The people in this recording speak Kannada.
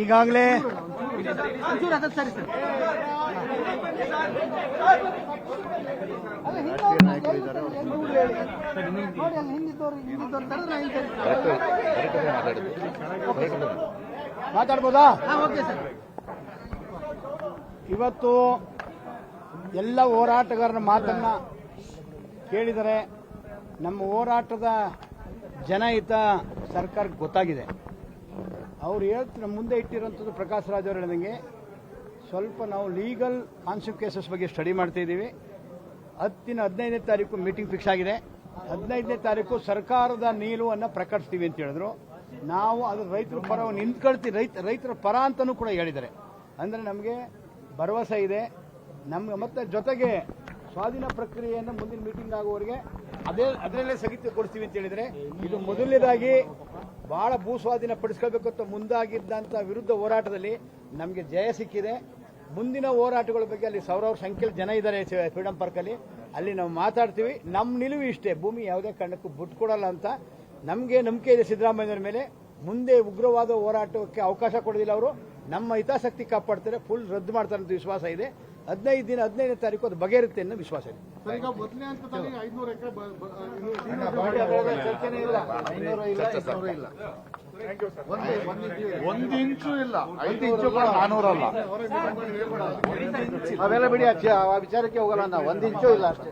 ಈಗಾಗಲೇ ಮಾತಾಡ್ಬೋದಾ? ಇವತ್ತು ಎಲ್ಲ ಹೋರಾಟಗಾರರ ಮಾತನ್ನ ಕೇಳಿದರೆ ನಮ್ಮ ಹೋರಾಟದ ಜನಹಿತ ಸರ್ಕಾರಕ್ಕೆ ಗೊತ್ತಾಗಿದೆ. ಅವ್ರು ನಮ್ಮ ಮುಂದೆ ಇಟ್ಟಿರೋಂಥದ್ದು ಪ್ರಕಾಶ್ ರಾಜ್ ಅವರು ಹೇಳಿದಂಗೆ ಸ್ವಲ್ಪ ನಾವು ಲೀಗಲ್ ಕಾನ್ಸಿಕ್ವೆನ್ಸಸ್ ಬಗ್ಗೆ ಸ್ಟಡಿ ಮಾಡ್ತಾ ಇದ್ದೀವಿ. 15ನೇ ತಾರೀಕು ಮೀಟಿಂಗ್ ಫಿಕ್ಸ್ ಆಗಿದೆ. 15ನೇ ತಾರೀಕು ಸರ್ಕಾರದ ನಿಲುವನ್ನು ಪ್ರಕಟಿಸ್ತೀವಿ ಅಂತ ಹೇಳಿದ್ರು. ನಾವು ಅದು ರೈತರ ಪರ ನಿಂತ್ಕೊಳ್ತೀವಿ, ರೈತರ ಪರ ಅಂತಲೂ ಕೂಡ ಹೇಳಿದ್ದಾರೆ. ಅಂದರೆ ನಮಗೆ ಭರವಸೆ ಇದೆ. ನಮ್ಗೆ ಮತ್ತೆ ಜೊತೆಗೆ ಸ್ವಾಧೀನ ಪ್ರಕ್ರಿಯೆಯನ್ನು ಮುಂದಿನ ಮೀಟಿಂಗ್ ಆಗುವವರೆಗೆ ಅದರಲ್ಲೇ ಸ್ಥಗಿತಗೊಳಿಸ್ತೀವಿ ಅಂತ ಹೇಳಿದರೆ, ಇದು ಮೊದಲನೇದಾಗಿ ಬಹಳ ಭೂ ಸ್ವಾಧೀನ ಪಡಿಸ್ಕೊಳ್ಬೇಕು ಅಂತ ಮುಂದಾಗಿದ್ದಂಥ ವಿರುದ್ಧ ಹೋರಾಟದಲ್ಲಿ ನಮಗೆ ಜಯ ಸಿಕ್ಕಿದೆ. ಮುಂದಿನ ಹೋರಾಟಗಳ ಬಗ್ಗೆ ಅಲ್ಲಿ ಸಾವಿರಾರು ಸಂಖ್ಯೆಯಲ್ಲಿ ಜನ ಇದ್ದಾರೆ ಫ್ರೀಡಂ ಪಾರ್ಕಲ್ಲಿ, ಅಲ್ಲಿ ನಾವು ಮಾತಾಡ್ತೀವಿ. ನಮ್ಮ ನಿಲುವು ಇಷ್ಟೇ, ಭೂಮಿ ಯಾವುದೇ ಕಾರಣಕ್ಕೂ ಬಿಟ್ಕೊಡಲ್ಲ ಅಂತ ನಮಗೆ ನಂಬಿಕೆ ಇದೆ ಸಿದ್ದರಾಮಯ್ಯನವರ ಮೇಲೆ. ಮುಂದೆ ಉಗ್ರವಾದ ಹೋರಾಟಕ್ಕೆ ಅವಕಾಶ ಕೊಡೋದಿಲ್ಲ ಅವರು. ನಮ್ಮ ಹಿತಾಸಕ್ತಿ ಕಾಪಾಡ್ತಾರೆ, ಫುಲ್ ರದ್ದು ಮಾಡ್ತಾರೆ ಅಂತ ವಿಶ್ವಾಸ ಇದೆ. 15ನೇ ತಾರೀಕು ಅದು ಬಗೆಹರುತ್ತೆ ಅನ್ನೋ ವಿಶ್ವಾಸ ಇದೆ. ಒಂದು ಇಂಚು ಇಲ್ಲ, 5 ಇಂಚು 400 ಅಲ್ಲ. ಅವೆಲ್ಲ ಬಿಡಿ, ಆ ವಿಚಾರಕ್ಕೆ ಹೋಗಲ್ಲ. ನಾವು 1 ಇಂಚು ಇಲ್ಲ ಅಷ್ಟೇ.